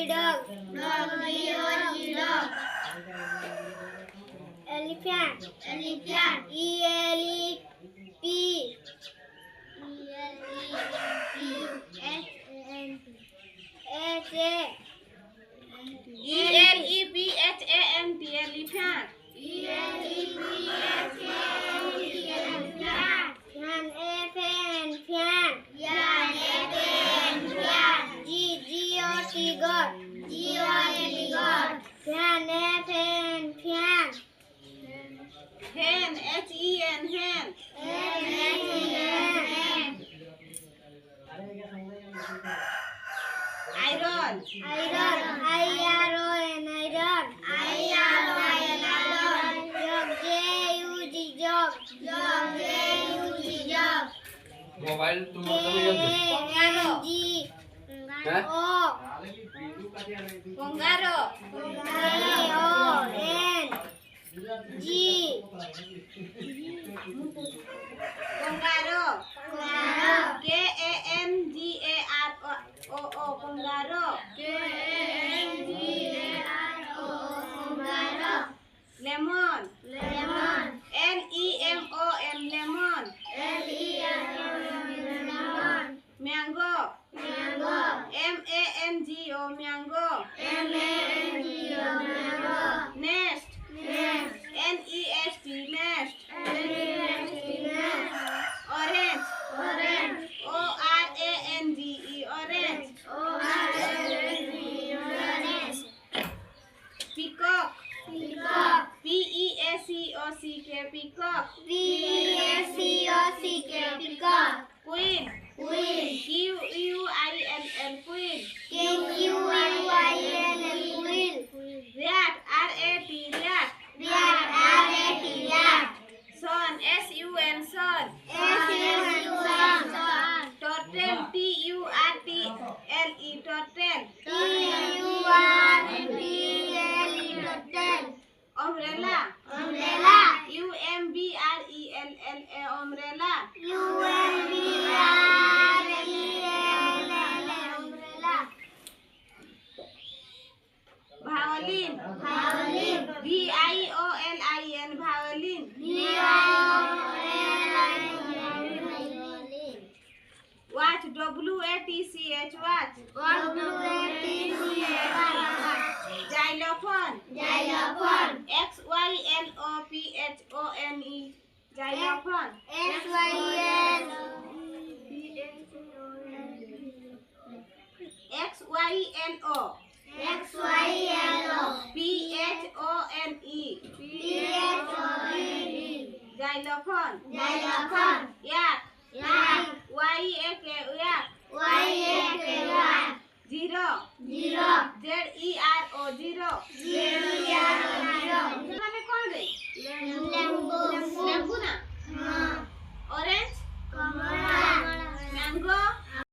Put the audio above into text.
dog. Elephant. Elephant. Elephant. God. Hen. Hen. Iron. Mobile तुम Pongaro. Pongaro. Pongaro. Kangaro. Pongaro. Lemon. Lemon. Lemon. Mango. Mango. Nest. Nest. Orange. Orange. Peacock. Peacock. Queen. Queen. Queen. Rat. Sun. Sun. Turtle. Turtle. Umbrella. Umbrella. Violin. Violin. Watch. Watch. Xylophone. Xylophone. Xylophone. Xylophone. Yak. Yak. Zero. Zero.